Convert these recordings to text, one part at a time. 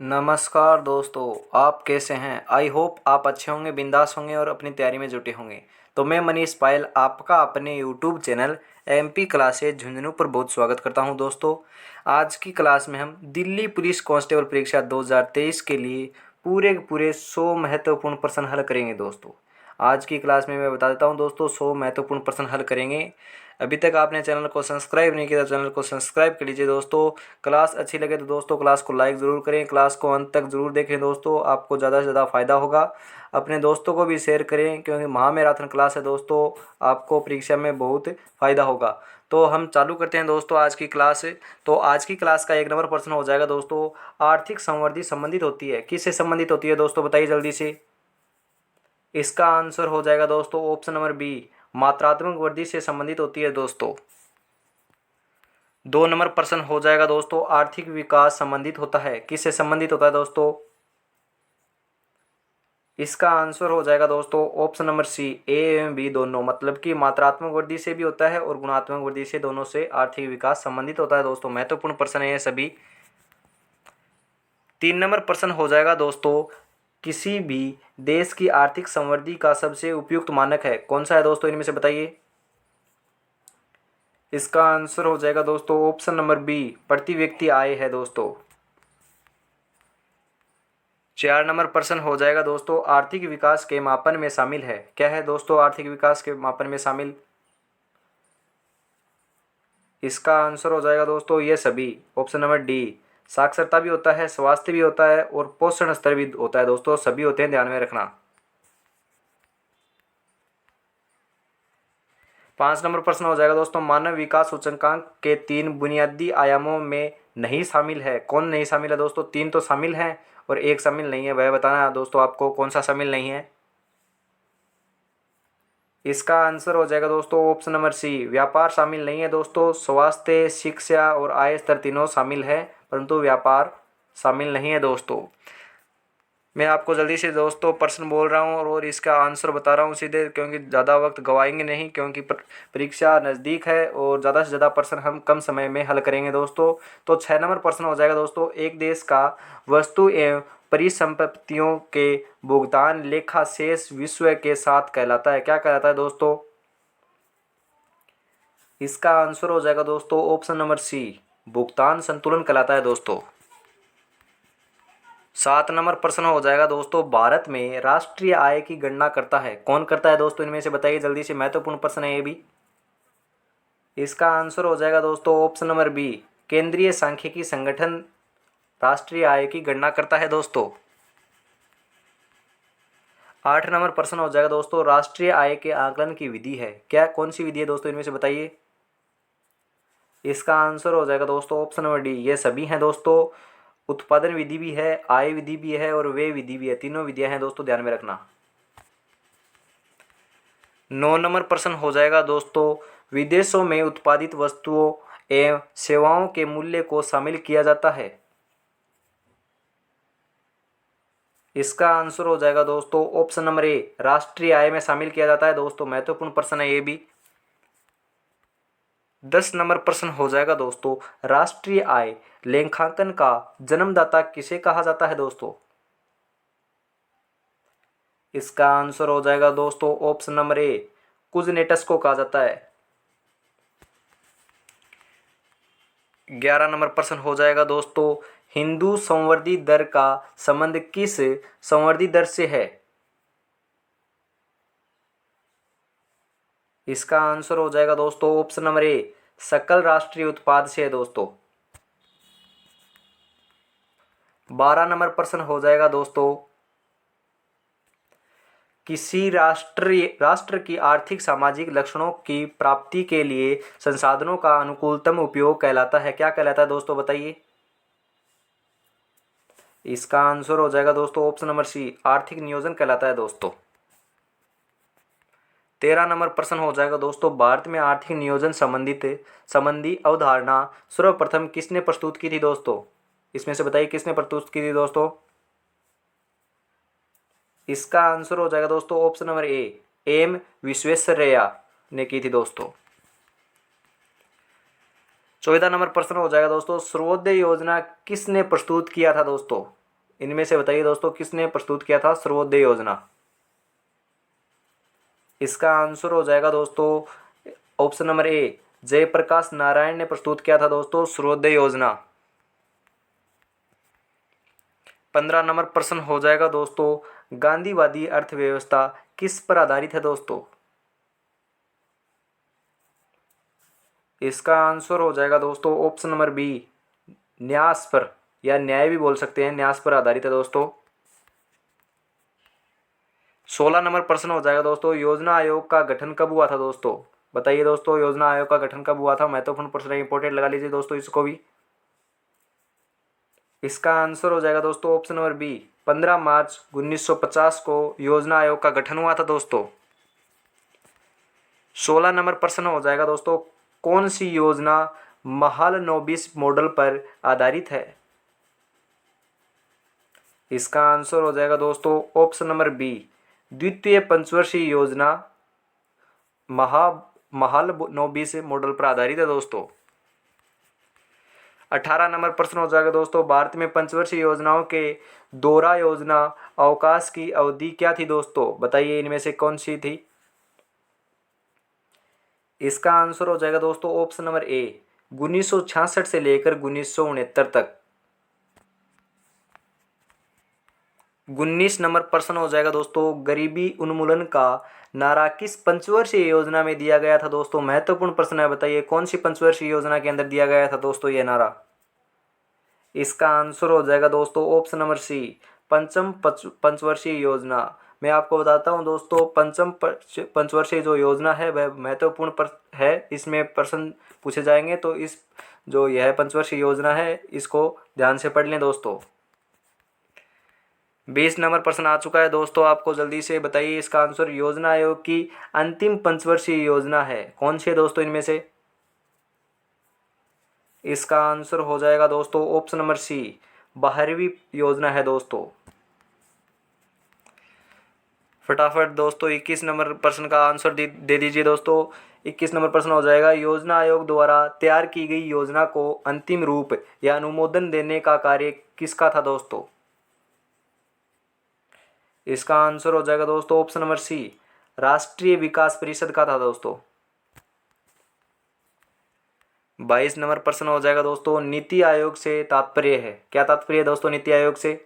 नमस्कार दोस्तों, आप कैसे हैं? आई होप आप अच्छे होंगे, बिंदास होंगे और अपनी तैयारी में जुटे होंगे। तो मैं मनीष पायल आपका अपने YouTube channel MP classes Jhunjhunu पर बहुत स्वागत करता हूं। दोस्तों, आज की क्लास में हम दिल्ली पुलिस कांस्टेबल परीक्षा 2023 के लिए पूरे के पूरे 100 महत्वपूर्ण प्रश्न हल करेंगे। दोस्तों, आज की क्लास में मैं बता देता हूं दोस्तों, 100 महत्वपूर्ण प्रश्न हल करेंगे। अभी तक आपने चैनल को सब्सक्राइब नहीं किया तो चैनल को सब्सक्राइब कर लीजिए। दोस्तों, क्लास अच्छी लगे तो दोस्तों क्लास को लाइक ज़रूर करें, क्लास को अंत तक ज़रूर देखें। दोस्तों, आपको ज़्यादा से ज़्यादा फ़ायदा होगा। अपने दोस्तों को भी शेयर करें क्योंकि महामैराथन क्लास है दोस्तों, आपको परीक्षा में बहुत फ़ायदा होगा। तो हम चालू करते हैं दोस्तों आज की क्लास। तो आज की क्लास का 1 नंबर प्रश्न हो जाएगा दोस्तों, आर्थिक संवृद्धि संबंधित होती है, किससे संबंधित होती है दोस्तों? बताइए जल्दी से। इसका आंसर हो जाएगा दोस्तों ऑप्शन नंबर बी, मात्रात्मक वृद्धि से संबंधित होती है दोस्तों। 2 नंबर प्रश्न हो जाएगा दोस्तों, आर्थिक विकास संबंधित होता है, किससे संबंधित होता है दोस्तों? इसका आंसर हो जाएगा दोस्तों ऑप्शन नंबर सी, ए एवं बी दोनों, मतलब कि मात्रात्मक वृद्धि से भी होता है और गुणात्मक वृद्धि से, दोनों से आर्थिक विकास संबंधित होता है दोस्तों। महत्वपूर्ण प्रश्न है ये सभी। 3 नंबर प्रश्न हो जाएगा दोस्तों, किसी भी देश की आर्थिक संवृद्धि का सबसे उपयुक्त मानक है, कौन सा है दोस्तों? इनमें से बताइए। इसका आंसर हो जाएगा दोस्तों ऑप्शन नंबर बी, प्रति व्यक्ति आय है दोस्तों। 4 नंबर प्रश्न हो जाएगा दोस्तों, आर्थिक विकास के मापन में शामिल है, क्या है दोस्तों आर्थिक विकास के मापन में शामिल? इसका आंसर हो जाएगा दोस्तों ये सभी, ऑप्शन नंबर डी, साक्षरता भी होता है, स्वास्थ्य भी होता है और पोषण स्तर भी होता है दोस्तों, सभी होते हैं, ध्यान में रखना। 5 नंबर प्रश्न हो जाएगा दोस्तों, मानव विकास सूचकांक के 3 बुनियादी आयामों में नहीं शामिल है, कौन नहीं शामिल है दोस्तों? 3 तो शामिल है और एक शामिल नहीं है, वह बताना है दोस्तों आपको कौन सा शामिल नहीं है। इसका आंसर हो जाएगा दोस्तों ऑप्शन नंबर सी, व्यापार शामिल नहीं है दोस्तों। स्वास्थ्य, शिक्षा और आय स्तर तीनों शामिल है, परंतु व्यापार शामिल नहीं है दोस्तों। मैं आपको जल्दी से दोस्तों प्रश्न बोल रहा हूँ और इसका आंसर बता रहा हूँ सीधे, क्योंकि ज़्यादा वक्त गवाएंगे नहीं, क्योंकि परीक्षा नज़दीक है और ज़्यादा से ज़्यादा प्रश्न हम कम समय में हल करेंगे दोस्तों। तो 6 नंबर प्रश्न हो जाएगा दोस्तों, एक देश का वस्तु एवं परिसंपत्तियों के भुगतान लेखा शेष विश्व के साथ कहलाता है, क्या कहलाता है दोस्तों? इसका आंसर हो जाएगा दोस्तों ऑप्शन नंबर सी, भुगतान संतुलन कहलाता है दोस्तों। 7 नंबर प्रश्न हो जाएगा दोस्तों, भारत में राष्ट्रीय आय की गणना करता है, कौन करता है दोस्तों? इनमें से बताइए जल्दी से, महत्वपूर्ण प्रश्न है ये भी। इसका आंसर हो जाएगा दोस्तों ऑप्शन नंबर बी, केंद्रीय सांख्यिकी संगठन राष्ट्रीय आय की गणना करता है दोस्तों। 8 नंबर प्रश्न हो जाएगा दोस्तों, राष्ट्रीय आय के आकलन की विधि है, क्या कौन सी विधि है दोस्तों? इनमें से बताइए। इसका आंसर हो जाएगा दोस्तों ऑप्शन नंबर डी, ये सभी हैं दोस्तों। उत्पादन विधि भी है, आय विधि भी है और व्यय विधि भी है, तीनों विधियां हैं दोस्तों, ध्यान में रखना। 9 नंबर प्रश्न हो जाएगा दोस्तों, विदेशों में उत्पादित वस्तुओं एवं सेवाओं के मूल्य को शामिल किया जाता है। इसका आंसर हो जाएगा दोस्तों ऑप्शन नंबर ए, राष्ट्रीय आय में शामिल किया जाता है दोस्तों। महत्वपूर्ण प्रश्न है ये भी। 10 नंबर प्रश्न हो जाएगा दोस्तों, राष्ट्रीय आय लेखांकन का जन्मदाता किसे कहा जाता है दोस्तों? इसका आंसर हो जाएगा दोस्तों ऑप्शन नंबर ए, कुजनेटस को कहा जाता है। 11 नंबर प्रश्न हो जाएगा दोस्तों, हिंदू संवर्धी दर का संबंध किस संवर्धी दर से है? इसका आंसर हो जाएगा दोस्तों ऑप्शन नंबर ए, सकल राष्ट्रीय उत्पाद से है दोस्तों। 12 नंबर प्रश्न हो जाएगा दोस्तों, किसी राष्ट्र की आर्थिक सामाजिक लक्षणों की प्राप्ति के लिए संसाधनों का अनुकूलतम उपयोग कहलाता है, क्या कहलाता है दोस्तों? बताइए। इसका आंसर हो जाएगा दोस्तों ऑप्शन नंबर सी, आर्थिक नियोजन कहलाता है दोस्तों। 13 नंबर प्रश्न हो जाएगा दोस्तों, भारत में आर्थिक नियोजन संबंधी अवधारणा सर्वप्रथम किसने प्रस्तुत की थी दोस्तों? इसमें से बताइए किसने प्रस्तुत की थी दोस्तों? इसका आंसर हो जाएगा दोस्तों option number A, M Visvesvaraya ने की थी दोस्तों। 14 नंबर प्रश्न हो जाएगा दोस्तों, सर्वोदय योजना किसने प्रस्तुत किया था दोस्तों? इनमें से बताइए दोस्तों किसने प्रस्तुत किया था सर्वोदय योजना। इसका आंसर हो जाएगा दोस्तों option number A, Jayaprakash Narayan ने प्रस्तुत किया था दोस्तों सर्वोदय योजना। 15 नंबर प्रश्न हो जाएगा दोस्तों, गांधीवादी अर्थव्यवस्था किस पर आधारित है दोस्तों। इसका आंसर हो जाएगा दोस्तों ऑप्शन नंबर बी, न्यास पर, या न्याय भी बोल सकते हैं, न्यास पर आधारित है दोस्तों। 16 नंबर प्रश्न हो जाएगा दोस्तों, योजना आयोग का गठन कब हुआ था दोस्तों। बताइए दोस्तों योजना आयोग का गठन कब हुआ था। महत्वपूर्ण प्रश्न है, इंपॉर्टेंट लगा लीजिए दोस्तों इसको भी। इसका आंसर हो जाएगा दोस्तों ऑप्शन नंबर बी, 15 मार्च 1950 को योजना आयोग का गठन हुआ था दोस्तों। 16 नंबर प्रश्न हो जाएगा दोस्तों, कौन सी योजना महालनोबिस मॉडल पर आधारित है। इसका आंसर हो जाएगा दोस्तों ऑप्शन नंबर बी, द्वितीय पंचवर्षीय योजना महालनोबिस मॉडल पर आधारित है दोस्तों। 18 नंबर प्रश्न हो जाएगा दोस्तों, भारत में पंचवर्षीय योजनाओं के दोहरा योजना अवकाश की अवधि क्या थी दोस्तों। बताइए इनमें से कौन सी थी। इसका आंसर हो जाएगा दोस्तों ऑप्शन नंबर ए, 1966 से लेकर 1969 तक। 19 नंबर प्रश्न हो जाएगा दोस्तों, गरीबी उन्मूलन का नारा किस पंचवर्षीय योजना में दिया गया था दोस्तों। महत्वपूर्ण प्रश्न है, बताइए कौन सी पंचवर्षीय योजना के अंदर दिया गया था दोस्तों ये नारा। इसका आंसर हो जाएगा दोस्तों ऑप्शन नंबर सी, पंचम पंचवर्षीय योजना। मैं आपको बताता हूं दोस्तों, पंचम पंचवर्षीय जो योजना है वह महत्वपूर्ण है, इसमें प्रश्न पूछे जाएंगे, तो इस जो यह पंचवर्षीय योजना है इसको ध्यान से पढ़ लें दोस्तों। 20 नंबर प्रश्न आ चुका है दोस्तों, आपको जल्दी से बताइए इसका आंसर। योजना आयोग की अंतिम पंचवर्षीय योजना है कौन सी है दोस्तों इनमें से। इसका आंसर हो जाएगा दोस्तों ऑप्शन नंबर सी, 12वीं योजना है दोस्तों। फटाफट दोस्तों 21 नंबर प्रश्न का आंसर दे दीजिए दोस्तों। 21 नंबर प्रश्न हो जाएगा, योजना आयोग द्वारा तैयार की गई योजना को अंतिम रूप या अनुमोदन देने का कार्य किसका था दोस्तों। इसका आंसर हो जाएगा दोस्तों ऑप्शन नंबर सी, राष्ट्रीय विकास परिषद का था दोस्तों। 22 नंबर प्रश्न हो जाएगा दोस्तों, नीति आयोग से तात्पर्य है, क्या तात्पर्य है दोस्तों नीति आयोग से।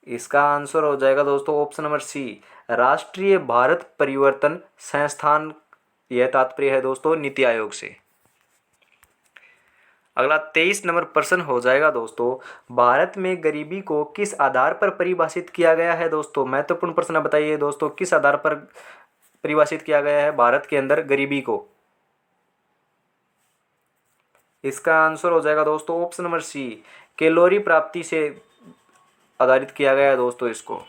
इसका आंसर हो जाएगा दोस्तों ऑप्शन नंबर सी, राष्ट्रीय भारत परिवर्तन संस्थान, यह तात्पर्य है दोस्तों नीति आयोग से। अगला 23 नंबर प्रश्न हो जाएगा दोस्तों, भारत में गरीबी को किस आधार पर परिभाषित किया गया है दोस्तों। महत्वपूर्ण प्रश्न बताइए दोस्तों, किस आधार पर परिभाषित किया गया है भारत के अंदर गरीबी को। इसका आंसर हो जाएगा दोस्तों ऑप्शन नंबर सी, कैलोरी प्राप्ति से आधारित किया गया है दोस्तों इसको।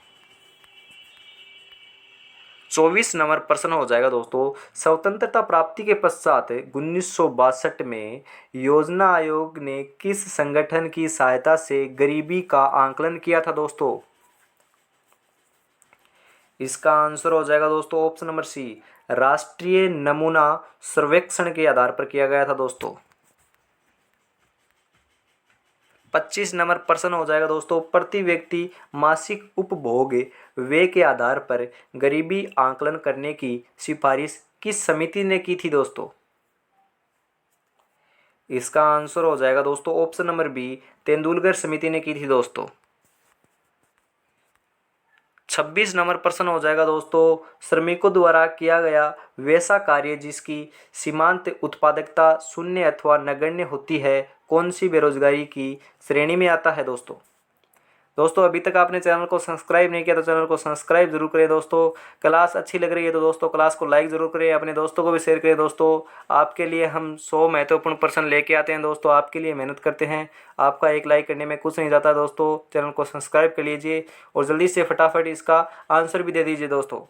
24 नंबर प्रश्न हो जाएगा दोस्तों, स्वतंत्रता प्राप्ति के पश्चात 1962 में योजना आयोग ने किस संगठन की सहायता से गरीबी का आंकलन किया था दोस्तों। इसका आंसर हो जाएगा दोस्तों ऑप्शन नंबर सी, राष्ट्रीय नमूना सर्वेक्षण के आधार पर किया गया था दोस्तों। 25 नंबर प्रश्न हो जाएगा दोस्तों, प्रति व्यक्ति मासिक उपभोग व्यय के आधार पर गरीबी आंकलन करने की सिफारिश किस समिति ने की थी दोस्तों। इसका आंसर हो जाएगा दोस्तों ऑप्शन नंबर बी, तेंदुलकर समिति ने की थी दोस्तों। 26 नंबर प्रश्न हो जाएगा दोस्तों, श्रमिकों द्वारा किया गया वैसा कार्य जिसकी सीमांत उत्पादकता शून्य अथवा नगण्य होती है कौन सी बेरोजगारी की श्रेणी में आता है दोस्तों। दोस्तों अभी तक आपने चैनल को सब्सक्राइब नहीं किया तो चैनल को सब्सक्राइब जरूर करें दोस्तों। क्लास अच्छी लग रही है तो दोस्तों क्लास को लाइक जरूर करें, अपने दोस्तों को भी शेयर करें दोस्तों। आपके लिए हम 100 महत्वपूर्ण प्रश्न लेके आते हैं दोस्तों, आपके लिए मेहनत करते हैं। आपका एक लाइक करने में कुछ नहीं जाता दोस्तों। चैनल को सब्सक्राइब कर लीजिए और जल्दी से फटाफट इसका आंसर भी दे दीजिए दोस्तों।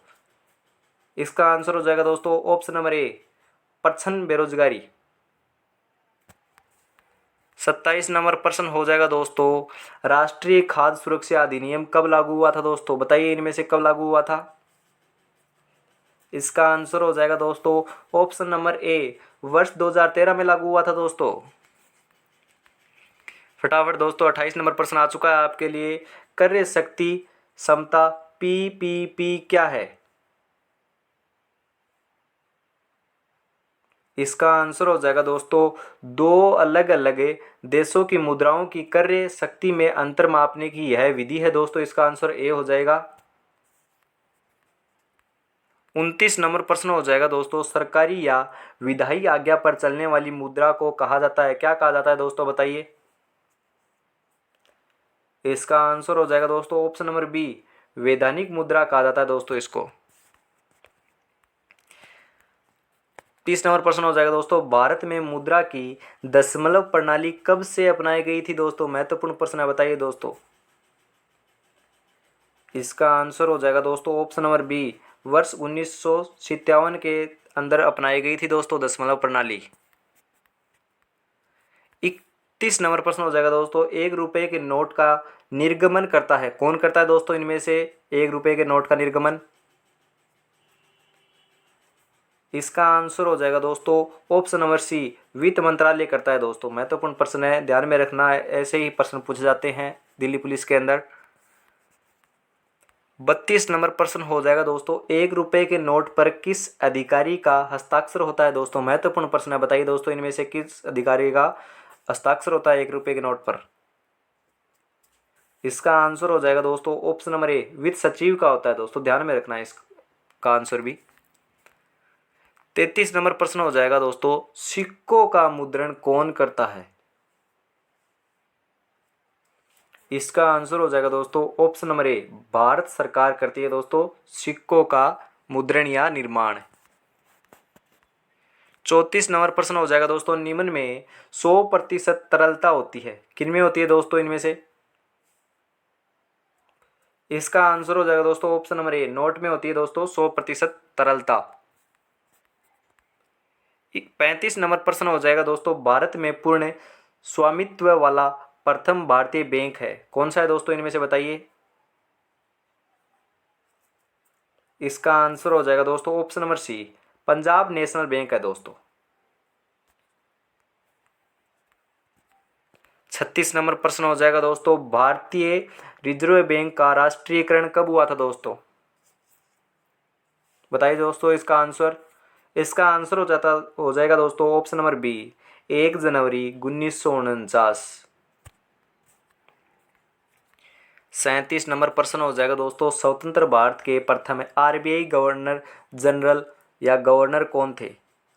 इसका आंसर हो जाएगा दोस्तों ऑप्शन नंबर ए, प्रच्छन्न बेरोजगारी। 27 नंबर प्रश्न हो जाएगा दोस्तों, राष्ट्रीय खाद्य सुरक्षा अधिनियम कब लागू हुआ था दोस्तों। बताइए इनमें से कब लागू हुआ था। इसका आंसर हो जाएगा दोस्तों ऑप्शन नंबर ए, वर्ष 2013 में लागू हुआ था दोस्तों। फटाफट दोस्तों 28 नंबर प्रश्न आ चुका है आपके लिए। कार्य शक्ति समता पीपीपी क्या है? इसका आंसर हो जाएगा दोस्तों दो अलग अलग देशों की मुद्राओं की क्रय शक्ति में अंतर मापने की यह विधि है दोस्तों। इसका आंसर ए हो जाएगा। 29 नंबर प्रश्न हो जाएगा दोस्तों, सरकारी या विधायी आज्ञा पर चलने वाली मुद्रा को कहा जाता है, क्या कहा जाता है दोस्तों बताइए। इसका आंसर हो जाएगा दोस्तों ऑप्शन नंबर बी, वैधानिक मुद्रा कहा जाता है दोस्तों इसको। 30 नंबर प्रश्न हो जाएगा दोस्तों, भारत में मुद्रा की दशमलव प्रणाली कब से अपनाई गई थी दोस्तों? महत्वपूर्ण प्रश्न है, बताइए दोस्तों। इसका आंसर हो जाएगा दोस्तों ऑप्शन नंबर बी, वर्ष 1957 के अंदर अपनाई गई थी दोस्तों दशमलव प्रणाली। 31 नंबर प्रश्न हो जाएगा दोस्तों, 1 रुपए के नोट का निर्गमन करता है, कौन करता है दोस्तों इनमें से 1 रुपए के नोट का निर्गमन? इसका आंसर हो जाएगा दोस्तों ऑप्शन नंबर सी, वित्त मंत्रालय करता है दोस्तों। महत्वपूर्ण प्रश्न है, ध्यान में रखना है, ऐसे ही प्रश्न पूछे जाते हैं दिल्ली पुलिस के अंदर। 32 नंबर प्रश्न हो जाएगा दोस्तों, 1 रुपए के नोट पर किस अधिकारी का हस्ताक्षर होता है दोस्तों? महत्वपूर्ण प्रश्न है, बताइए दोस्तों इनमें से किस अधिकारी का हस्ताक्षर होता है 1 रुपए के नोट पर? इसका आंसर हो जाएगा दोस्तों ऑप्शन नंबर ए, वित्त सचिव का होता है दोस्तों। ध्यान में रखना है इसका आंसर भी। 33 नंबर प्रश्न हो जाएगा दोस्तों, सिक्कों का मुद्रण कौन करता है? इसका आंसर हो जाएगा दोस्तों ऑप्शन नंबर ए, भारत सरकार करती है दोस्तों सिक्कों का मुद्रण या निर्माण। 34 नंबर प्रश्न हो जाएगा दोस्तों, निम्न में 100% तरलता होती है, किनमें होती है दोस्तों इनमें से? इसका आंसर हो जाएगा दोस्तों ऑप्शन नंबर ए, नोट में होती है दोस्तों 100% तरलता। 35 नंबर प्रश्न हो जाएगा दोस्तों, भारत में पूर्ण स्वामित्व वाला प्रथम भारतीय बैंक है, कौन सा है दोस्तों इनमें से बताइए। इसका आंसर हो जाएगा दोस्तों option number C, Punjab National Bank है दोस्तों। 36 नंबर प्रश्न हो जाएगा दोस्तों, भारतीय रिजर्व बैंक का राष्ट्रीयकरण कब हुआ था दोस्तों? बताइए दोस्तों इसका आंसर। इसका आंसर हो जाएगा दोस्तों ऑप्शन नंबर बी, 1 जनवरी 1949। 37 नंबर प्रश्न हो जाएगा दोस्तों, स्वतंत्र भारत के प्रथम आरबीआई गवर्नर जनरल या गवर्नर कौन थे?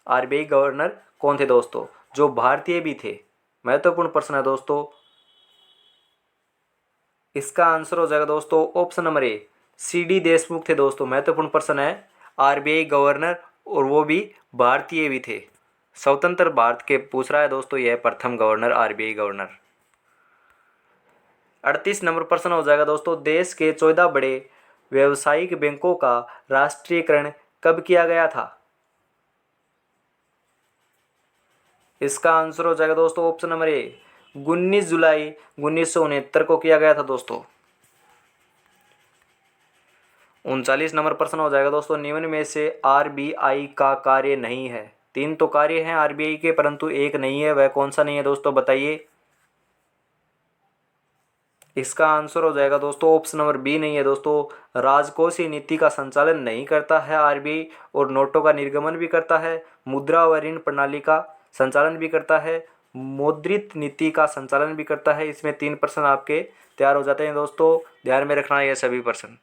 आरबीआई गवर्नर कौन थे दोस्तों, जो भारतीय भी थे? महत्वपूर्ण प्रश्न है दोस्तों। इसका आंसर हो जाएगा दोस्तों ऑप्शन नंबर ए, सीडी देशमुख थे दोस्तों। महत्वपूर्ण प्रश्न है, आरबीआई गवर्नर और वो भी भारतीय भी थे। स्वतंत्र भारत के पूछ रहा है दोस्तों यह प्रथम गवर्नर आरबीआई गवर्नर। 38 नंबर प्रश्न हो जाएगा दोस्तों, देश के 14 बड़े व्यावसायिक बैंकों का राष्ट्रीयकरण कब किया गया था? इसका आंसर हो जाएगा दोस्तों ऑप्शन नंबर ए, 19 जुलाई 1969 को किया गया था दोस्तों। 39 नंबर प्रश्न हो जाएगा दोस्तों, निम्न में से आरबीआई का कार्य नहीं है, 3 तो कार्य हैं आरबीआई के परंतु एक नहीं है, वह कौन सा नहीं है दोस्तों बताइए। इसका आंसर हो जाएगा दोस्तों ऑप्शन नंबर बी नहीं है दोस्तों, राजकोषीय नीति का संचालन नहीं करता है आरबीआई, और नोटों का निर्गमन भी करता है, मुद्रा व ऋण प्रणाली का संचालन भी करता है, मौद्रिक नीति का संचालन भी करता है। इसमें 3 प्रश्न आपके तैयार हो जाते हैं दोस्तों, ध्यान में रखना है यह सभी प्रश्न।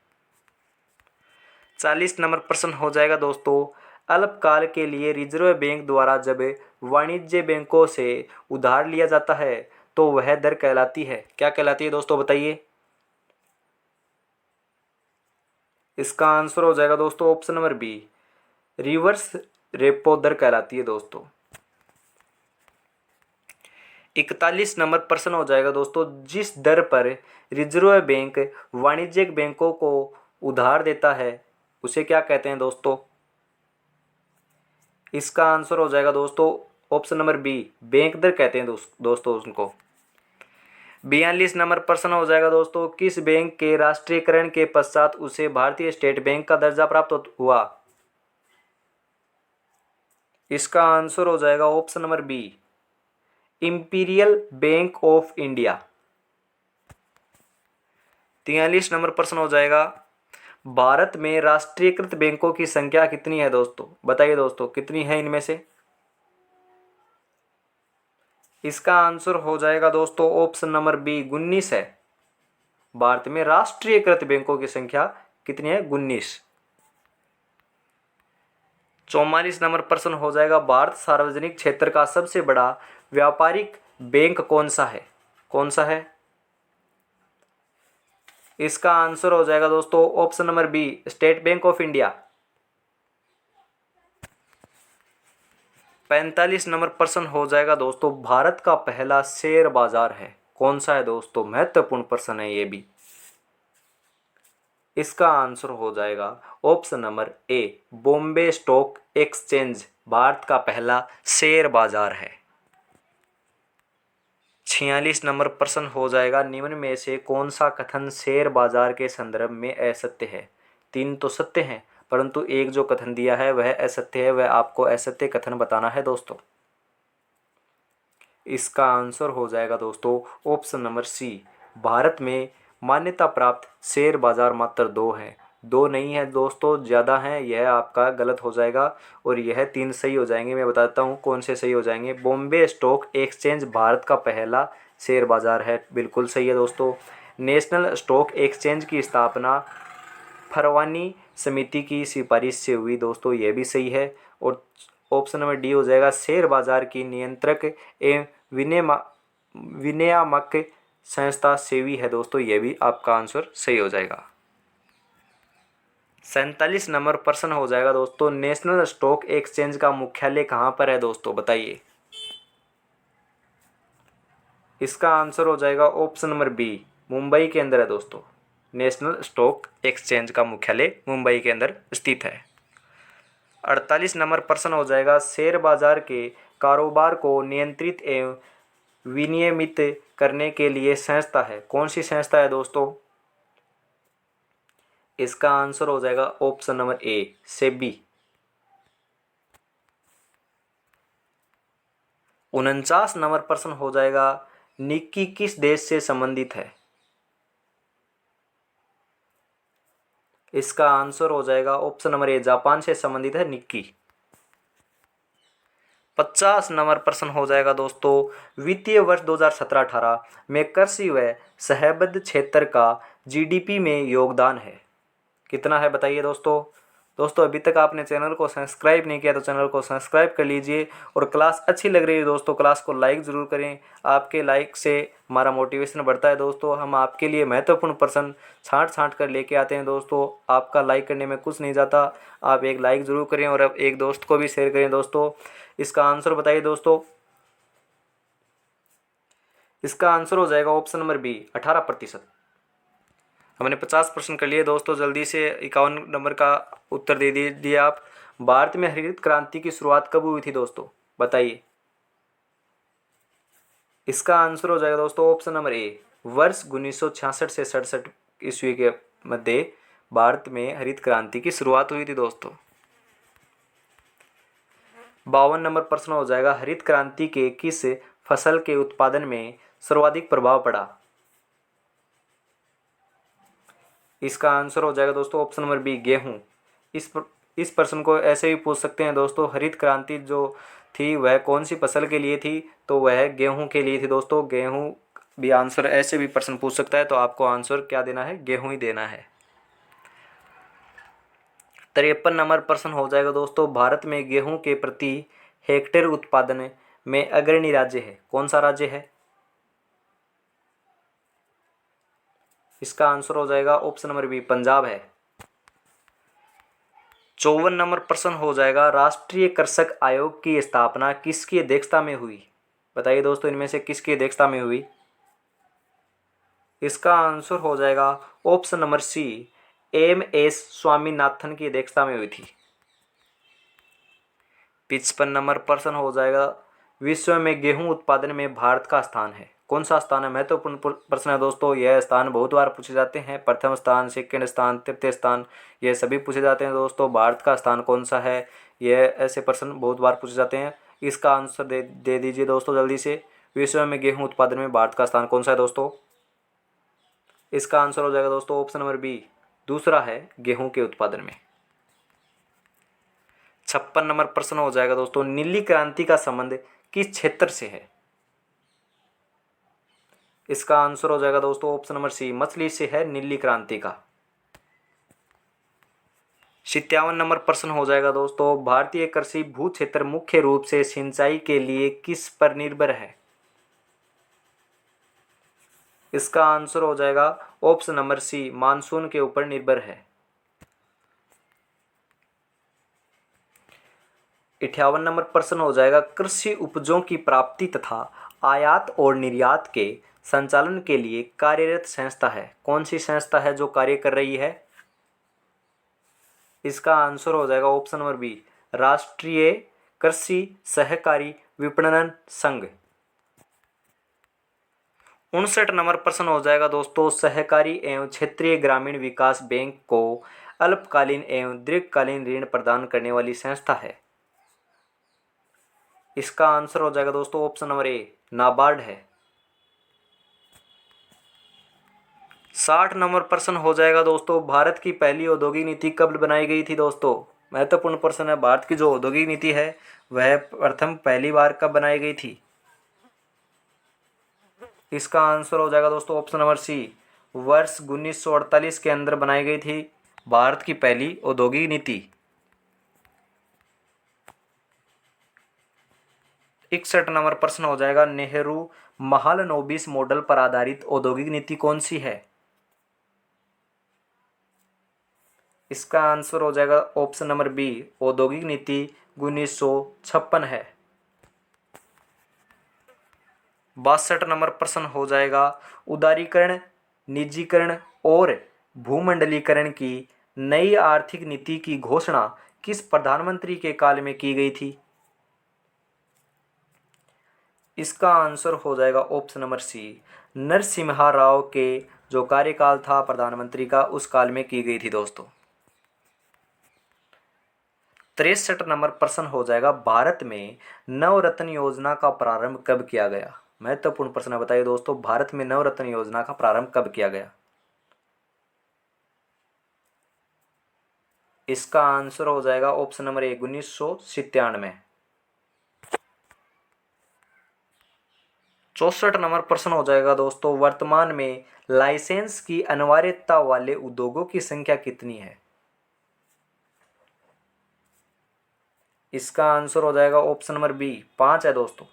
40 नंबर प्रश्न हो जाएगा दोस्तों, अल्पकाल के लिए रिजर्व बैंक द्वारा जब वाणिज्य बैंकों से उधार लिया जाता है तो वह दर कहलाती है, क्या कहलाती है दोस्तों बताइए। इसका आंसर हो जाएगा दोस्तों option number B, reverse repo दर कहलाती है दोस्तों। 41 नंबर प्रश्न हो जाएगा दोस्तों, जिस दर पर रिजर्व बैंक वाणिज्यिक बैंकों को उधार देता है उसे क्या कहते हैं दोस्तों। इसका आंसर हो जाएगा दोस्तों ऑप्शन नंबर बी, बैंक दर कहते हैं दोस्तों उनको। 42 नंबर प्रश्न हो जाएगा दोस्तों, किस बैंक के राष्ट्रीयकरण के पश्चात उसे भारतीय स्टेट बैंक का दर्जा प्राप्त हुआ। इसका आंसर हो जाएगा option number B, Imperial Bank of India. 43 नंबर प्रश्न हो जाएगा, भारत में राष्ट्रीयकृत बैंकों की संख्या कितनी है दोस्तों? बताइए दोस्तों कितनी है इनमें से? इसका आंसर हो जाएगा दोस्तों ऑप्शन नंबर बी 19 है। भारत में राष्ट्रीयकृत बैंकों की संख्या कितनी है? 19। 44 नंबर प्रश्न हो जाएगा, भारत सार्वजनिक क्षेत्र का सबसे बड़ा व्यापारिक बैंक कौन सा है? कौन सा है? इसका आंसर हो जाएगा दोस्तों option number B State Bank of India. 45 नंबर प्रश्न हो जाएगा दोस्तों, भारत का पहला शेयर बाजार है कौन सा है दोस्तों? महत्वपूर्ण प्रश्न है ये भी। इसका आंसर हो जाएगा ऑप्शन नंबर ए बॉम्बे स्टॉक एक्सचेंज भारत का पहला शेयर बाजार है। 46 नंबर प्रश्न हो जाएगा, निम्न में से कौन सा कथन शेयर बाजार के संदर्भ में असत्य है? 3 तो सत्य हैं, परंतु एक जो कथन दिया है वह असत्य है, वह आपको असत्य कथन बताना है दोस्तों। इसका आंसर हो जाएगा दोस्तों ऑप्शन नंबर सी, भारत में मान्यता प्राप्त शेयर बाजार मात्र 2 हैं। 2 नहीं है दोस्तों, ज़्यादा हैं, यह आपका गलत हो जाएगा और यह 3 सही हो जाएंगे। मैं बताता हूँ कौन से सही हो जाएंगे। बॉम्बे स्टॉक एक्सचेंज भारत का पहला शेयर बाजार है, बिल्कुल सही है दोस्तों। नेशनल स्टॉक एक्सचेंज की स्थापना फरवानी समिति की सिफारिश से हुई दोस्तों, यह भी सही है। और ऑप्शन नंबर डी हो जाएगा, शेयर बाजार की नियंत्रक एवं विनियामक संस्था सेवी है दोस्तों, यह भी आपका आंसर सही हो जाएगा। 47 नंबर प्रश्न हो जाएगा दोस्तों, नेशनल स्टॉक एक्सचेंज का मुख्यालय कहाँ पर है दोस्तों? बताइए। इसका आंसर हो जाएगा ऑप्शन नंबर बी मुंबई के अंदर है दोस्तों। नेशनल स्टॉक एक्सचेंज का मुख्यालय मुंबई के अंदर स्थित है। 48 नंबर प्रश्न हो जाएगा, शेयर बाजार के कारोबार को नियंत्रित एवं विनियमित करने के लिए संस्था है कौन सी संस्था है दोस्तों? इसका आंसर हो जाएगा ऑप्शन नंबर ए सेबी। 49 नंबर प्रश्न हो जाएगा, निक्की किस देश से संबंधित है? इसका आंसर हो जाएगा ऑप्शन नंबर ए जापान से संबंधित है निक्की। 50 नंबर प्रश्न हो जाएगा दोस्तों, वित्तीय वर्ष 2017-18 में कृषि व सहबद्ध क्षेत्र का जीडीपी में योगदान है कितना है? बताइए दोस्तों। दोस्तों अभी तक आपने चैनल को सब्सक्राइब नहीं किया तो चैनल को सब्सक्राइब कर लीजिए और क्लास अच्छी लग रही है दोस्तों क्लास को लाइक ज़रूर करें। आपके लाइक से हमारा मोटिवेशन बढ़ता है दोस्तों। हम आपके लिए महत्वपूर्ण प्रश्न छांट कर लेके आते हैं दोस्तों। आपका लाइक करने में कुछ नहीं जाता, आप एक लाइक ज़रूर करें और अब एक दोस्त को भी शेयर करें दोस्तों। इसका आंसर बताइए दोस्तों। इसका आंसर हो जाएगा ऑप्शन नंबर बी 18%। हमने 50 प्रश्न कर लिए दोस्तों, जल्दी से 51 नंबर का उत्तर दे दिए आप। भारत में हरित क्रांति की शुरुआत कब हुई थी दोस्तों? बताइए। इसका आंसर हो जाएगा दोस्तों ऑप्शन नंबर ए वर्ष 1966 से 67 ईस्वी के मध्य भारत में हरित क्रांति की शुरुआत हुई थी दोस्तों। 52 नंबर प्रश्न हो जाएगा, हरित क्रांति के किस फसल के उत्पादन में सर्वाधिक प्रभाव पड़ा? इसका आंसर हो जाएगा दोस्तों ऑप्शन नंबर बी गेहूं। इस प्रश्न को ऐसे भी पूछ सकते हैं दोस्तों, हरित क्रांति जो थी वह कौन सी फसल के लिए थी? तो वह गेहूं के लिए थी दोस्तों। गेहूं भी आंसर ऐसे भी प्रश्न पूछ सकता है, तो आपको आंसर क्या देना है? गेहूं ही देना है। 53 नंबर प्रश्न हो जाएगा दोस्तों, भारत में गेहूं के प्रति हेक्टेयर उत्पादन में अग्रणी राज्य है कौन सा राज्य है? इसका आंसर हो जाएगा ऑप्शन नंबर बी पंजाब है। 54 नंबर प्रश्न हो जाएगा, राष्ट्रीय कृषक आयोग की स्थापना किसकी अध्यक्षता में हुई? बताइए दोस्तों इनमें से किसकी अध्यक्षता में हुई? इसका आंसर हो जाएगा option number C M S. Swaminathan की अध्यक्षता में हुई थी। 55 नंबर प्रश्न हो जाएगा, विश्व में गेहूं उत्पादन में भारत का स्थान है कौन सा स्थान है? महत्वपूर्ण प्रश्न है दोस्तों, यह स्थान बहुत बार पूछे जाते हैं। प्रथम स्थान, सेकंड स्थान, तृतीय स्थान, ये सभी पूछे जाते हैं दोस्तों। भारत का स्थान कौन सा है? यह ऐसे प्रश्न बहुत बार पूछे जाते हैं। इसका आंसर दे दीजिए दोस्तों जल्दी से। विश्व में गेहूं उत्पादन में भारत का स्थान कौन सा है दोस्तों? इसका आंसर हो जाएगा दोस्तों ऑप्शन नंबर बी, दूसरा है गेहूं के उत्पादन में। 56 नंबर प्रश्न हो जाएगा दोस्तों, नीली क्रांति का संबंध किस क्षेत्र से है? इसका आंसर हो जाएगा दोस्तों ऑप्शन नंबर सी, मछली से है नीली क्रांति का। 57 नंबर प्रश्न हो जाएगा दोस्तों, भारतीय कृषि भू क्षेत्र मुख्य रूप से सिंचाई के लिए किस पर निर्भर है? इसका आंसर हो जाएगा ऑप्शन नंबर सी, मानसून के ऊपर निर्भर है। 58 नंबर प्रश्न हो जाएगा, कृषि उपजों की प्राप्ति तथा आयात और निर्यात के संचालन के लिए कार्यरत संस्था है, कौन सी संस्था है जो कार्य कर रही है? इसका आंसर हो जाएगा ऑप्शन नंबर बी, राष्ट्रीय कृषि सहकारी विपणन संघ। 59 नंबर प्रश्न हो जाएगा दोस्तों, सहकारी एवं क्षेत्रीय ग्रामीण विकास बैंक को अल्पकालीन एवं दीर्घकालीन ऋण प्रदान करने वाली संस्था है। इसका आंसर हो जाएगा दोस्तों ऑप्शन नंबर ए, नाबार्ड है। 60 नंबर प्रश्न हो जाएगा दोस्तों, भारत की पहली औद्योगिक नीति कब बनाई गई थी दोस्तों? महत्वपूर्ण प्रश्न है, भारत की जो औद्योगिक नीति है वह प्रथम पहली बार कब बनाई गई थी? इसका आंसर हो जाएगा दोस्तों ऑप्शन नंबर सी, वर्ष 1948 के अंदर बनाई गई थी भारत की पहली औद्योगिक नीति। 61 नंबर प्रश्न हो जाएगा, नेहरू महालनोबिस मॉडल पर आधारित औद्योगिक नीति कौन सी है? इसका आंसर हो जाएगा ऑप्शन नंबर बी, औद्योगिक नीति 1956 है। 62 नंबर प्रश्न हो जाएगा, उदारीकरण, निजीकरण और भूमंडलीकरण की नई आर्थिक नीति की घोषणा किस प्रधानमंत्री के काल में की गई थी? इसका आंसर हो जाएगा option number C, Narasimha Rao के जो कार्यकाल था प्रधानमंत्री का उस काल में की गई थी दोस्तों। 63 नंबर प्रश्न हो जाएगा, भारत में नवरत्न योजना का प्रारंभ कब किया गया? महत्वपूर्ण प्रश्न है, बताइए दोस्तों, भारत में नवरत्न योजना का प्रारंभ कब किया गया? इसका आंसर हो जाएगा ऑप्शन नंबर ए, 1997। 64 नंबर प्रश्न हो जाएगा दोस्तों, वर्तमान में लाइसेंस की अनिवार्यता वाले उद्योगों की संख्या कितनी है? इसका आंसर हो जाएगा ऑप्शन नंबर बी, 5 है दोस्तों।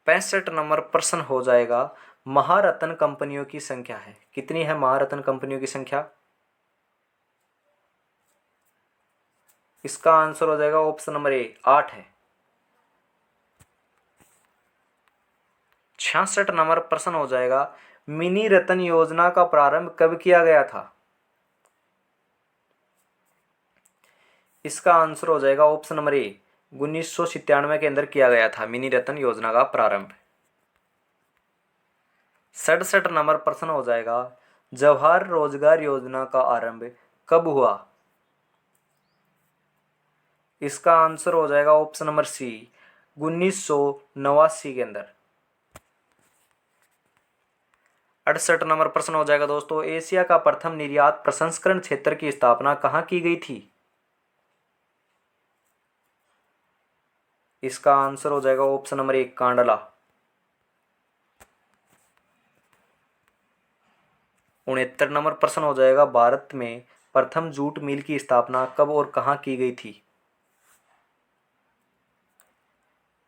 65 नंबर प्रश्न हो जाएगा, महारत्न कंपनियों की संख्या है, कितनी है महारत्न कंपनियों की संख्या? इसका आंसर हो जाएगा ऑप्शन नंबर ए, 8 है। 66 नंबर प्रश्न हो जाएगा, मिनी रत्न योजना का प्रारंभ कब किया गया था? इसका आंसर हो जाएगा ऑप्शन नंबर ए, 1997 के अंदर किया गया था मिनी रत्न योजना का प्रारंभ। 67 नंबर प्रश्न हो जाएगा, जवाहर रोजगार योजना का आरंभ कब हुआ? इसका आंसर हो जाएगा ऑप्शन नंबर सी, 1989 के अंदर। 68 नंबर प्रश्न हो जाएगा दोस्तों, एशिया का प्रथम निर्यात प्रसंस्करण क्षेत्र की स्थापना कहाँ की गई थी? इसका आंसर हो जाएगा ऑप्शन नंबर एक, कांडला। 69 नंबर प्रश्न हो जाएगा, भारत में प्रथम जूट मिल की स्थापना कब और कहाँ की गई थी?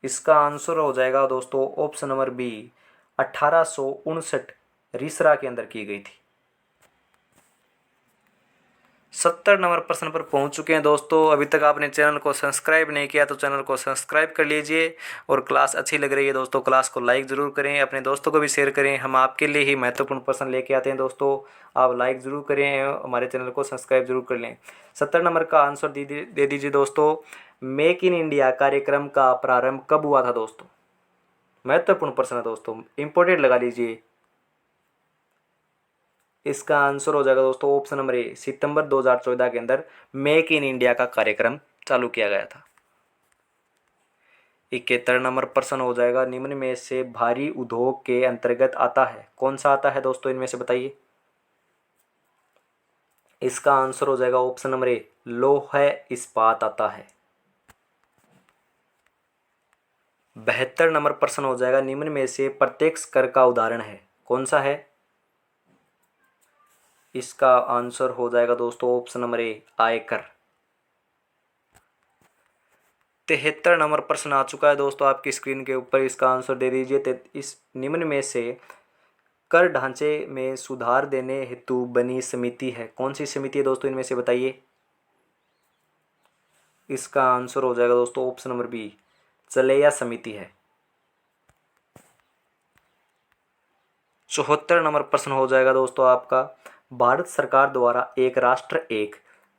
इसका आंसर हो जाएगा दोस्तों ऑप्शन नंबर बी, 1859 रिसरा के अंदर की गई थी। 70 नंबर प्रश्न पर पहुंच चुके हैं दोस्तों। अभी तक आपने चैनल को सब्सक्राइब नहीं किया तो चैनल को सब्सक्राइब कर लीजिए, और क्लास अच्छी लग रही है दोस्तों क्लास को लाइक ज़रूर करें, अपने दोस्तों को भी शेयर करें। हम आपके लिए ही महत्वपूर्ण प्रश्न लेके आते हैं दोस्तों, आप लाइक ज़रूर करें, हमारे चैनल को सब्सक्राइब जरूर कर लें। 70 नंबर का आंसर दे दीजिए दोस्तों, मेक इन इंडिया कार्यक्रम का प्रारंभ कब हुआ था दोस्तों? महत्वपूर्ण प्रश्न है दोस्तों, इंपॉर्टेंट लगा लीजिए। इसका आंसर हो जाएगा दोस्तों ऑप्शन नंबर ए, सितंबर 2014 के अंदर मेक इन इंडिया का कार्यक्रम चालू किया गया था। 71 नंबर प्रश्न हो जाएगा, निम्न में से भारी उद्योग के अंतर्गत आता है, कौन सा आता है दोस्तों, इनमें से बताइए। इसका आंसर हो जाएगा ऑप्शन नंबर ए, लौह इस्पात आता है। 72 नंबर प्रश्न हो जाएगा, निम्न में से प्रत्यक्ष कर का उदाहरण है, कौन सा है। इसका आंसर हो जाएगा दोस्तों ऑप्शन नंबर ए, आयकर। 73 नंबर प्रश्न आ चुका है दोस्तों आपकी स्क्रीन के ऊपर, इसका आंसर दे दीजिए। इस निम्न में से कर ढांचे में सुधार देने हेतु बनी समिति है, कौन सी समिति है दोस्तों, इनमें से बताइए। इसका आंसर हो जाएगा दोस्तों ऑप्शन नंबर बी, चलेया समिति है। 74 नंबर प्रश्न हो जाएगा दोस्तों आपका, भारत सरकार द्वारा एक राष्ट्र एक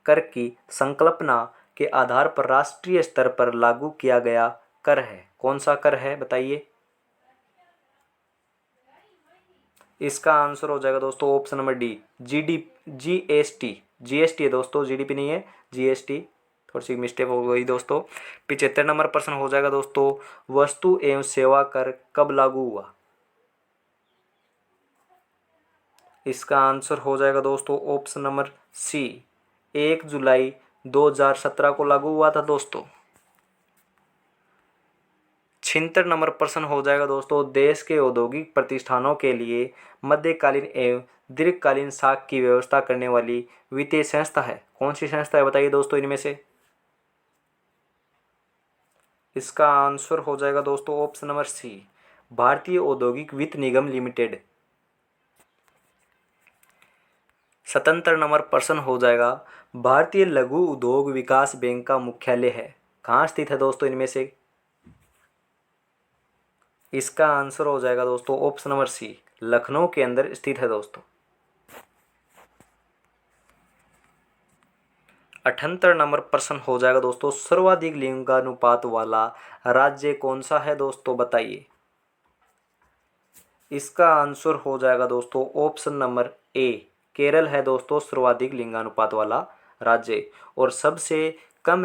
कर की संकल्पना के आधार पर राष्ट्रीय स्तर पर लागू किया गया कर है, कौन सा कर है बताइए। इसका आंसर हो जाएगा दोस्तों option number D, GST. GST है दोस्तों, जीडीपी नहीं है, जीएसटी। थोड़ी सी मिस्टेक हो गई दोस्तों। 75 नंबर प्रश्न हो जाएगा दोस्तों, वस्तु एवं सेवा कर कब लागू हुआ। इसका आंसर हो जाएगा दोस्तों ऑप्शन नंबर सी, 1 जुलाई 2017 को लागू हुआ था दोस्तों। 76 नंबर प्रश्न हो जाएगा दोस्तों, देश के औद्योगिक प्रतिष्ठानों के लिए मध्यकालीन एवं दीर्घकालीन साख की व्यवस्था करने वाली वित्तीय संस्था है, कौन सी संस्था है बताइए दोस्तों इनमें से। इसका आंसर हो जाएगा दोस्तों ऑप्शन नंबर सी, भारतीय औद्योगिक वित्त निगम लिमिटेड। 77 नंबर प्रश्न हो जाएगा, भारतीय लघु उद्योग विकास बैंक का मुख्यालय है, कहाँ स्थित है दोस्तों इनमें से। इसका आंसर हो जाएगा दोस्तों ऑप्शन नंबर सी, लखनऊ के अंदर स्थित है दोस्तों। 78 नंबर प्रश्न हो जाएगा दोस्तों, सर्वाधिक लिंगानुपात वाला राज्य कौन सा है दोस्तों बताइए। इसका आंसर हो जाएगा दोस्तों ऑप्शन नंबर ए, केरल है दोस्तों सर्वाधिक लिंगानुपात वाला राज्य। और सबसे कम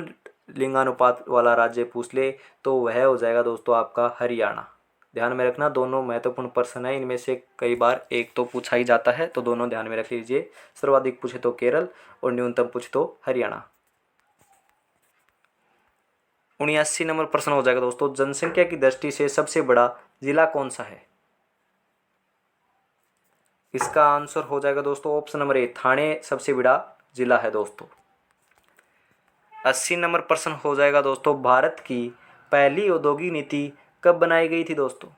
लिंगानुपात वाला राज्य पूछ ले तो वह हो जाएगा दोस्तों आपका हरियाणा। ध्यान में रखना, दोनों महत्वपूर्ण प्रश्न है, इनमें से कई बार एक तो पूछा ही जाता है, तो दोनों ध्यान में रख लीजिए। सर्वाधिक पूछे तो केरल और न्यूनतम पूछे तो हरियाणा। 79 नंबर प्रश्न हो जाएगा दोस्तों, जनसंख्या की दृष्टि से सबसे बड़ा जिला कौन सा है। इसका आंसर हो जाएगा दोस्तों ऑप्शन नंबर ए, थाने सबसे बड़ा जिला है दोस्तों। 80 नंबर प्रश्न हो जाएगा दोस्तों, भारत की पहली औद्योगिक नीति कब बनाई गई थी दोस्तों।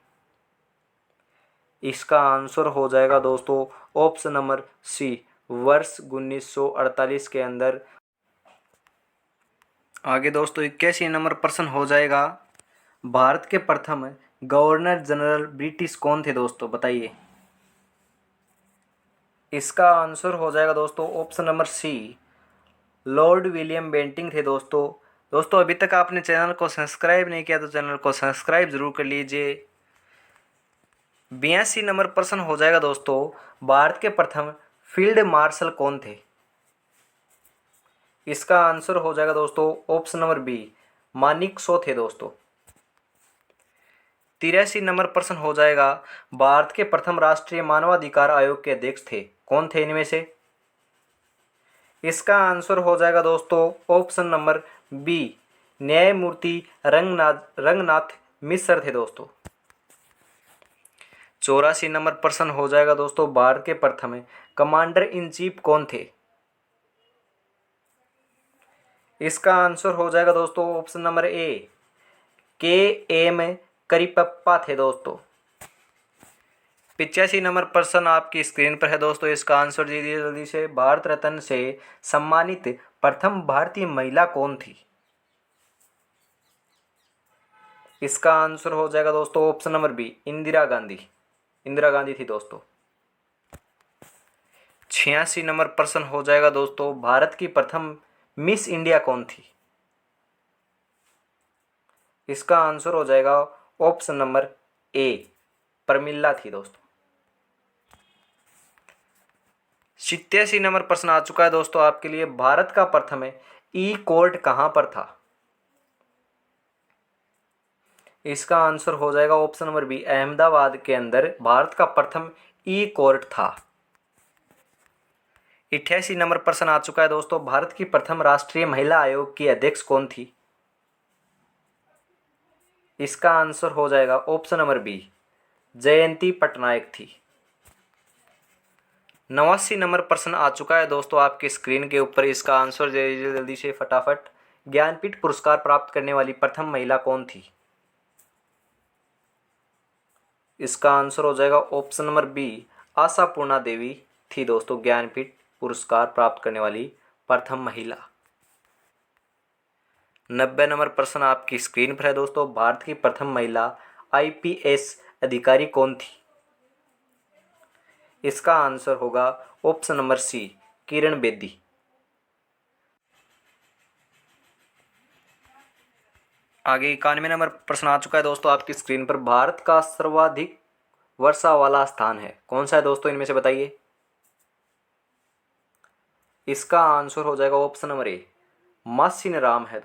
इसका आंसर हो जाएगा दोस्तों ऑप्शन नंबर सी, वर्ष 1948 के अंदर। आगे दोस्तों 81 नंबर प्रश्न हो जाएगा, भारत के प्रथम गवर्नर जनरल ब्रिटिश कौन थे दोस्तों बताइए। इसका आंसर हो जाएगा दोस्तों option number C, Lord William Bentinck थे दोस्तों। दोस्तों अभी तक आपने चैनल को सब्सक्राइब नहीं किया तो चैनल को सब्सक्राइब जरूर कर लीजिए। 82 नंबर प्रश्न हो जाएगा दोस्तों, भारत के प्रथम फील्ड मार्शल कौन थे। इसका आंसर हो जाएगा दोस्तों ऑप्शन नंबर बी, मानिकशॉ थे दोस्तों। 83 नंबर प्रश्न हो जाएगा, भारत के प्रथम राष्ट्रीय मानवाधिकार आयोग के अध्यक्ष थे, कौन थे इनमें से। इसका आंसर हो जाएगा दोस्तों ऑप्शन नंबर बी, न्यायमूर्ति रंगनाथ मिश्र थे दोस्तों। 84 नंबर प्रश्न हो जाएगा दोस्तों, भारत के प्रथम कमांडर इन चीफ कौन थे। इसका आंसर हो जाएगा दोस्तों ऑप्शन नंबर ए, के एम करियप्पा थे दोस्तों। 85 नंबर प्रश्न आपकी स्क्रीन पर है दोस्तों, इसका आंसर दीजिए जल्दी से। भारत रत्न से सम्मानित प्रथम भारतीय महिला कौन थी। इसका आंसर हो जाएगा दोस्तों option number B, Indira Gandhi. Indira Gandhi थी दोस्तों। 86 नंबर प्रश्न हो जाएगा दोस्तों, भारत की प्रथम मिस इंडिया कौन थी। इसका आंसर हो जाएगा ऑप्शन नंबर ए, प्रमिला थी दोस्तों। 87 नंबर प्रश्न आ चुका है दोस्तों आपके लिए, भारत का प्रथम ई कोर्ट कहां पर था। इसका आंसर हो जाएगा ऑप्शन नंबर बी, अहमदाबाद के अंदर भारत का प्रथम ई कोर्ट था। 88 नंबर प्रश्न आ चुका है दोस्तों, भारत की प्रथम राष्ट्रीय महिला आयोग की अध्यक्ष कौन थी? इसका आंसर हो जाएगा ऑप्शन नंबर बी, जयंती पटनायक थी। 89 नंबर प्रश्न आ चुका है दोस्तों आपकी स्क्रीन के ऊपर, इसका आंसर दे दीजिए जल्दी से फटाफट। ज्ञानपीठ पुरस्कार प्राप्त करने वाली प्रथम महिला कौन थी? इसका आंसर हो जाएगा ऑप्शन नंबर बी, आशापूर्णा देवी थी दोस्तों ज्ञानपीठ पुरस्कार प्राप्त करने वाली प्रथम महिला। 90 नंबर प्रश्न आपकी स्क्रीन पर है दोस्तों, भारत की प्रथम महिला आईपीएस अधिकारी कौन थी? इसका आंसर होगा ऑप्शन नंबर सी, किरण बेदी। आगे 91 नंबर प्रश्न आ चुका है दोस्तों आपकी स्क्रीन पर, भारत का सर्वाधिक वर्षा वाला स्थान है कौन सा है दोस्तों, इनमें से बताइए। इसका आंसर हो जाएगा ऑप्शन नंबर ए, मासिनराम है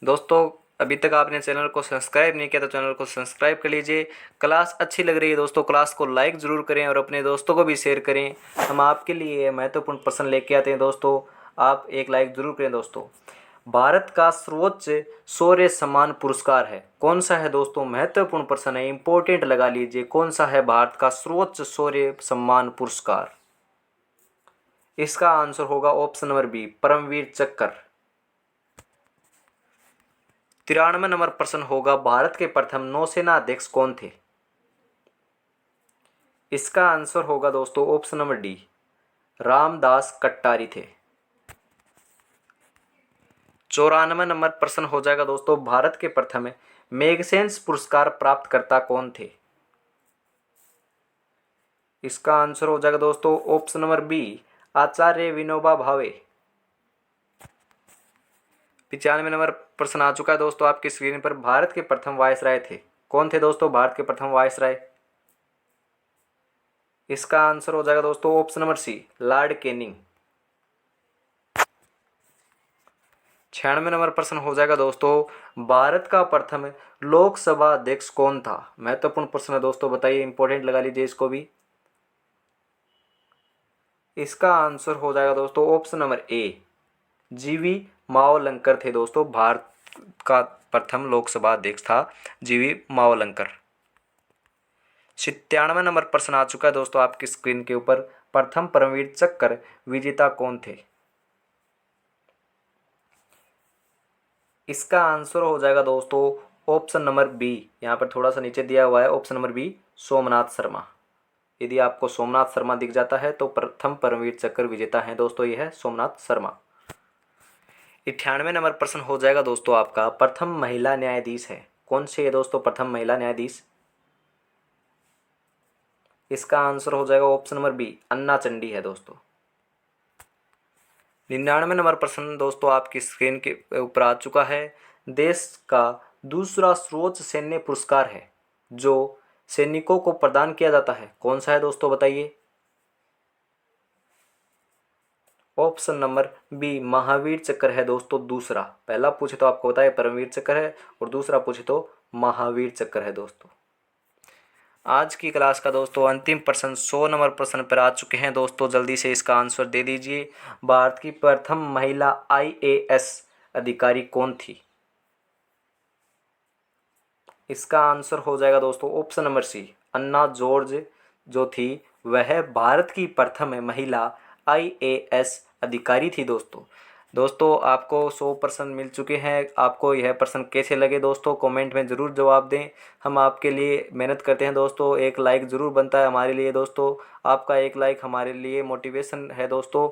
दोस्तों अभी तक आपने चैनल को सब्सक्राइब नहीं किया तो चैनल को सब्सक्राइब कर लीजिए। क्लास अच्छी लग रही है दोस्तों, क्लास को लाइक ज़रूर करें और अपने दोस्तों को भी शेयर करें। हम आपके लिए महत्वपूर्ण प्रश्न लेके आते हैं दोस्तों, आप एक लाइक ज़रूर करें दोस्तों। भारत का सर्वोच्च शौर्य सम्मान पुरस्कार है कौन सा है दोस्तों, महत्वपूर्ण प्रश्न है, इंपॉर्टेंट लगा लीजिए। कौन सा है भारत का सर्वोच्च शौर्य सम्मान पुरस्कार? इसका आंसर होगा ऑप्शन नंबर बी, परमवीर चक्र। 93 नंबर प्रश्न होगा, भारत के प्रथम नौसेना अध्यक्ष कौन थे? इसका आंसर होगा दोस्तों ऑप्शन नंबर डी, रामदास कट्टारी थे। 94 नंबर प्रश्न हो जाएगा दोस्तों, भारत के प्रथम मैगसेन्स पुरस्कार प्राप्तकर्ता कौन थे? इसका आंसर हो जाएगा दोस्तों ऑप्शन नंबर बी, आचार्य विनोबा भावे। 95 नंबर प्रश्न आ चुका है दोस्तों आपकी स्क्रीन पर, भारत के प्रथम वायसराय थे कौन थे दोस्तों, भारत के प्रथम वायसराय? इसका आंसर हो जाएगा दोस्तों option number C, Lord Canning. 96 नंबर प्रश्न हो जाएगा दोस्तों, भारत का प्रथम लोकसभा अध्यक्ष कौन था? महत्वपूर्ण प्रश्न है दोस्तों, बताइए, इंपॉर्टेंट लगा लीजिए इसको भी। इसका आंसर हो जाएगा दोस्तों ऑप्शन नंबर ए, जीवी मावलंकर थे दोस्तों, भारत का प्रथम लोकसभा अध्यक्ष था जीवी मावलंकर। 97 नंबर प्रश्न आ चुका है दोस्तों आपकी स्क्रीन के ऊपर, प्रथम परमवीर चक्र विजेता कौन थे? इसका आंसर हो जाएगा दोस्तों ऑप्शन नंबर बी, यहाँ पर थोड़ा सा नीचे दिया हुआ है option number B, Somnath Sharma. यदि आपको सोमनाथ शर्मा दिख जाता है तो प्रथम परमवीर चक्र विजेता है दोस्तों, यह है सोमनाथ शर्मा। 98 नंबर प्रश्न हो जाएगा दोस्तों आपका, प्रथम महिला न्यायाधीश है कौन सी है दोस्तों, प्रथम महिला न्यायाधीश? इसका आंसर हो जाएगा ऑप्शन नंबर बी, अन्ना चंडी है दोस्तों। 99 नंबर प्रश्न दोस्तों आपकी स्क्रीन के ऊपर आ चुका है, देश का दूसरा सर्वोच्च सैन्य पुरस्कार है जो सैनिकों को प्रदान किया जाता है कौन सा है दोस्तों, बताइए। ऑप्शन नंबर बी, महावीर चक्र है दोस्तों दूसरा। पहला पूछे तो आपको बताया परमवीर चक्र है और दूसरा पूछे तो महावीर चक्र है दोस्तों। आज की क्लास का दोस्तों अंतिम प्रश्न 100 नंबर प्रश्न पर आ चुके हैं दोस्तों, जल्दी से इसका आंसर दे दीजिए। भारत की प्रथम महिला आईएएस अधिकारी कौन थी? इसका आंसर हो जाएगा दोस्तों ऑप्शन नंबर सी, अन्ना जॉर्ज जो थी वह भारत की प्रथम महिला आईएएस अधिकारी थी दोस्तों आपको 100% मिल चुके हैं। आपको यह प्रश्न कैसे लगे दोस्तों, कमेंट में ज़रूर जवाब दें। हम आपके लिए मेहनत करते हैं दोस्तों, एक लाइक ज़रूर बनता है हमारे लिए दोस्तों, आपका एक लाइक हमारे लिए मोटिवेशन है दोस्तों।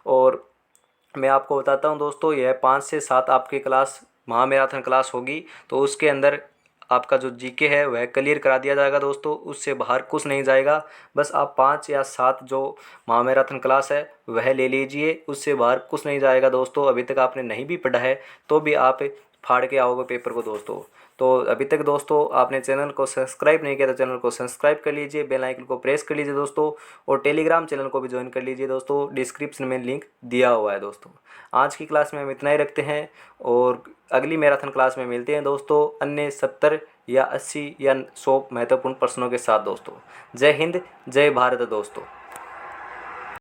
और मैं आपको बताता हूं दोस्तों, यह 5 से 7 आपकी क्लास महामैराथन क्लास होगी, तो उसके अंदर आपका जो जीके है वह क्लियर करा दिया जाएगा दोस्तों, उससे बाहर कुछ नहीं जाएगा। बस आप 5 या 7 जो महामैराथन क्लास है वह ले लीजिए, उससे बाहर कुछ नहीं जाएगा दोस्तों। अभी तक आपने नहीं भी पढ़ा है तो भी आप फाड़ के आओगे पेपर को दोस्तों। तो अभी तक दोस्तों आपने चैनल को सब्सक्राइब नहीं किया तो चैनल को सब्सक्राइब कर लीजिए, बेल आइकन को प्रेस कर लीजिए दोस्तों, और टेलीग्राम चैनल को भी ज्वाइन कर लीजिए दोस्तों, डिस्क्रिप्शन में लिंक दिया हुआ है दोस्तों। आज की क्लास में हम इतना ही रखते हैं और अगली मैराथन क्लास में मिलते हैं दोस्तों अन्य 70 या 80 या 100 महत्वपूर्ण प्रश्नों के साथ दोस्तों। जय हिंद, जय भारत दोस्तों।